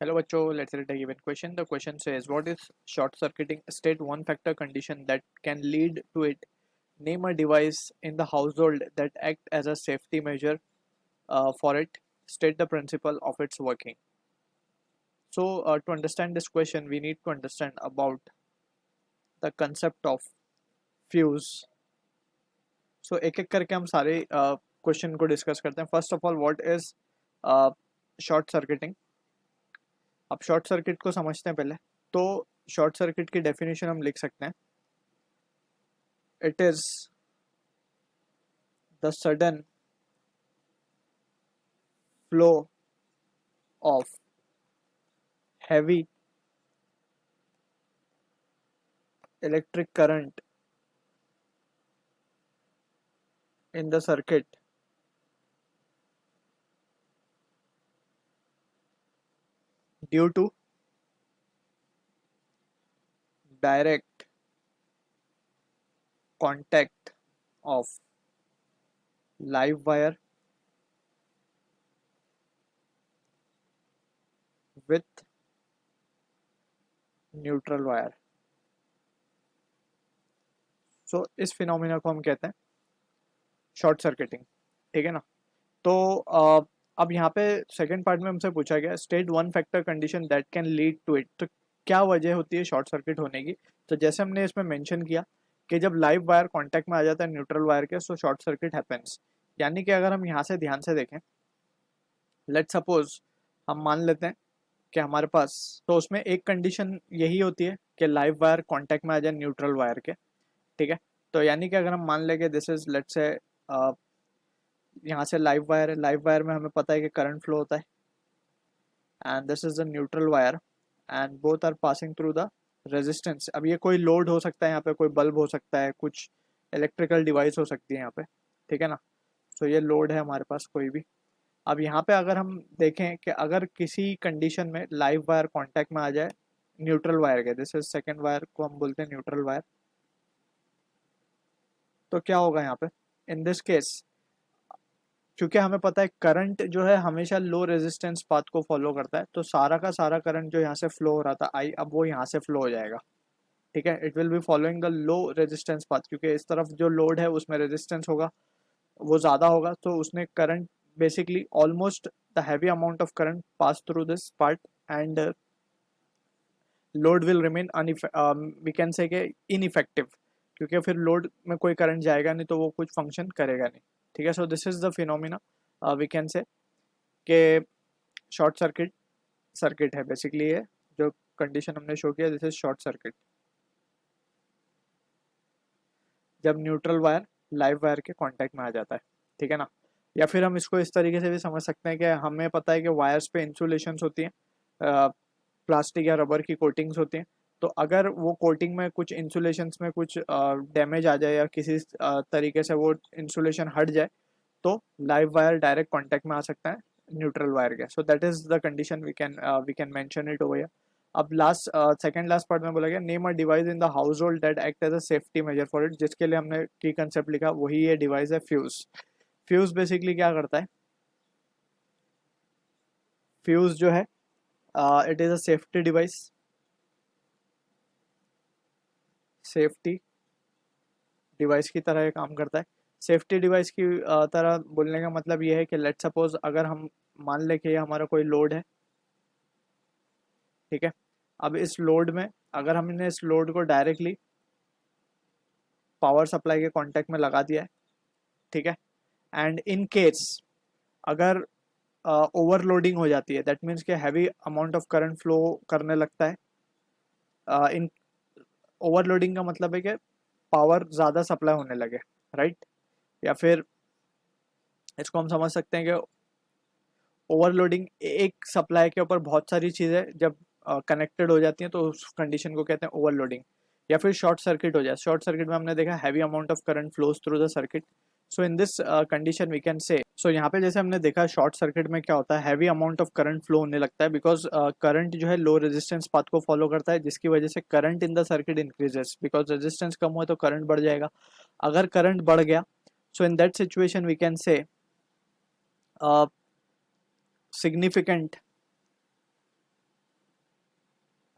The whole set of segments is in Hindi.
Hello बच्चों, let's read a given question. The question says, what is short circuiting? State one factor condition that can lead to it. Name a device in the household that act as a safety measure for it. State the principle of its working. So to understand this question, we need to understand about the concept of fuse. So एक एक करके हम सारे क्वेश्चन को डिस्कस करते हैं. First of all, what is short circuiting? अब शॉर्ट सर्किट को समझते हैं पहले. तो शॉर्ट सर्किट की डेफिनेशन हम लिख सकते हैं. It is the sudden flow of heavy electric current in the circuit due to direct contact of live wire with neutral wire. So इस फिनोमिना को हम कहते हैं शॉर्ट सर्किटिंग. ठीक है ना. तो अब यहाँ पे सेकंड पार्ट में हमसे पूछा गया, state one factor condition that can lead to it. तो क्या वजह होती है शॉर्ट सर्किट होने की? तो जैसे हमने इसमें मेंशन किया कि जब लाइव वायर कांटेक्ट में आ जाता है न्यूट्रल वायर के, सो शॉर्ट सर्किट हैपेंस. यानी कि अगर हम यहाँ से ध्यान से देखें, लेट सपोज हम मान लेते हैं कि हमारे पास, तो उसमें एक कंडीशन यही होती है कि लाइव वायर कांटेक्ट में आ जाए न्यूट्रल वायर के. ठीक है. तो यानी कि अगर हम मान लें कि दिस इज, लेट्स से, यहाँ से लाइव वायर है. लाइव वायर में हमें पता है कि करंट फ्लो होता है, and this is the neutral wire, and both are passing through the resistance. अब ये कोई लोड हो सकता है, यहाँ पे कोई बल्ब हो सकता है, कुछ इलेक्ट्रिकल डिवाइस हो सकती है यहाँ पे. ठीक है ना. तो ये लोड है हमारे पास कोई भी. अब यहाँ पे अगर हम देखें कि अगर किसी कंडीशन में लाइव वायर कांटेक्ट में आ जाए न्यूट्रल वायर के, दिस इज सेकंड वायर को हम बोलते हैं न्यूट्रल वायर, तो क्या होगा यहाँ पे? इन दिस केस, क्योंकि हमें पता है करंट जो है हमेशा लो रेजिस्टेंस पाथ को फॉलो करता है, तो सारा का सारा करंट जो यहाँ से फ्लो हो रहा था आई, अब वो यहाँ से फ्लो हो जाएगा. ठीक है. It will be following the low resistance path, क्योंकि इस तरफ जो लोड है उसमें रेजिस्टेंस होगा, वो ज़्यादा होगा, तो उसने current basically almost the heavy amount of current pass through this part, and load will remain we can say कि इनइफेक्टिव, क्योंकि फिर लोड में कोई करंट जाएगा नहीं तो वो कुछ फंक्शन करेगा नहीं. ठीक है. So this is the phenomena we can say कि शॉर्ट सर्किट सर्किट है बेसिकली ये जो कंडीशन हमने शो किया. दिस इज शॉर्ट सर्किट जब न्यूट्रल वायर लाइव वायर के कांटेक्ट में आ जाता है. ठीक है ना. या फिर हम इसको इस तरीके से भी समझ सकते हैं कि हमें पता है कि वायर्स पे इंसुलेशंस होती हैं, प्लास्टिक या रबर की कोटिंग्स होती हैं. तो अगर वो कोटिंग में कुछ इंसुलेशंस में कुछ डैमेज आ जाए या किसी तरीके से वो इंसुलेशन हट जाए, तो लाइव वायर डायरेक्ट कांटेक्ट में आ सकता है न्यूट्रल वायर के. So that is the condition we can mention it over here. अब लास्ट सेकंड लास्ट पार्ट में बोला गया, name a device in the household that act as a safety measure for it. जिसके लिए हमने की कंसेप्ट लिखा, वही ये डिवाइस है फ्यूज. फ्यूज बेसिकली क्या करता है? फ्यूज जो है, it is a safety device. Safety device की तरह ये काम करता है. सेफ्टी डिवाइस की तरह बोलने का मतलब ये है कि लेट सपोज अगर हम मान लें कि ये हमारा कोई लोड है. ठीक है. अब इस लोड में अगर हमने इस लोड को डायरेक्टली पावर सप्लाई के कांटेक्ट में लगा दिया है. ठीक है. एंड इन केस अगर ओवरलोडिंग हो जाती है, दैट मीन्स कि heavy amount of current flow करने लगता है. इन ओवरलोडिंग का मतलब है कि पावर ज़्यादा सप्लाई होने लगे, राइट. या फिर इसको हम समझ सकते हैं कि ओवरलोडिंग, एक सप्लाई के ऊपर बहुत सारी चीज़ें जब कनेक्टेड हो जाती हैं तो उस कंडीशन को कहते हैं ओवरलोडिंग. या फिर शॉर्ट सर्किट हो जाए. शॉर्ट सर्किट में हमने देखा heavy amount of current flows through the circuit. So in this condition we can say, so यहाँ पे जैसे हमने देखा शॉर्ट सर्किट में क्या होता है, heavy amount of current flow होने लगता है, बिकॉज करंट जो है लो रेजिस्टेंस पाथ को फॉलो करता है, जिसकी वजह से current in the circuit increases. Because resistance कम हुआ तो करंट बढ़ जाएगा. अगर करंट बढ़ गया, so in that situation we can say significant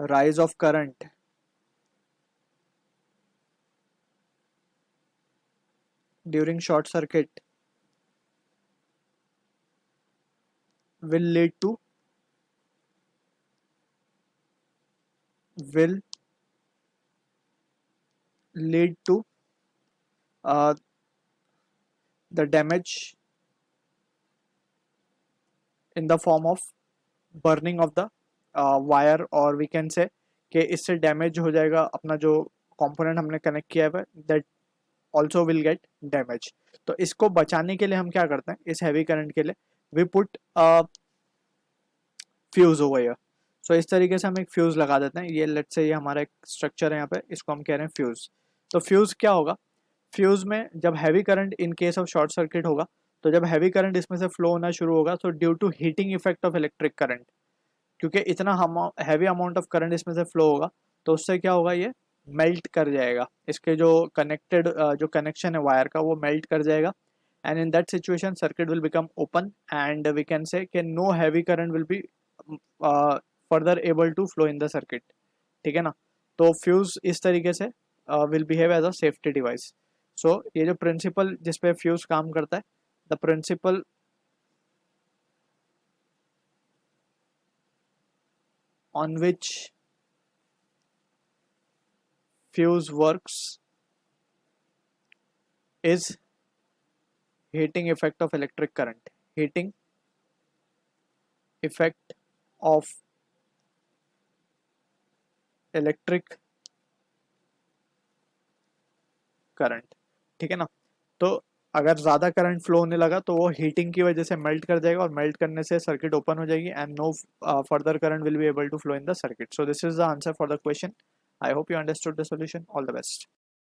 rise of current during short circuit will lead to will lead to uh, the damage in the form of burning of the wire, और we can say कि इससे डैमेज हो जाएगा अपना जो कंपोनेंट हमने कनेक्ट किया है, that also will get damage. तो इसको बचाने के लिए हम क्या करते हैं, इस हैवी करंट के लिए we put fuse over here. So इस तरीके से हम एक फ्यूज लगा देते हैं. ये लेट्स से ये हमारा एक स्ट्रक्चर है यहाँ पे, इसको हम कह रहे हैं फ्यूज. तो फ्यूज क्या होगा, फ्यूज में जब heavy current in case of short circuit होगा, तो जब हैवी करंट इसमें से फ्लो होना शुरू होगा, तो due to heating effect of electric current, क्योंकि इतना हैवी अमाउंट ऑफ करंट इसमें से फ्लो होगा, तो उससे क्या होगा, ये मेल्ट कर जाएगा. इसके जो कनेक्टेड जो कनेक्शन है वायर का, वो मेल्ट कर जाएगा. And in that situation circuit will become open and we can say कि no heavy current will be further able to flow in the circuit. ठीक है ना. तो फ्यूज इस तरीके से will behave as a safety device. So ये जो प्रिंसिपल जिस पे फ्यूज काम करता है, the principle on which fuse works is heating effect of electric current. Heating effect of electric current. ठीक है ना. तो अगर ज़्यादा करंट फ्लो होने लगा, तो वो हीटिंग की वजह से मेल्ट कर जाएगा, और मेल्ट करने से सर्किट ओपन हो जाएगी and no further current will be able to flow in the circuit. So this is the answer for the question. I hope you understood the solution. All the best.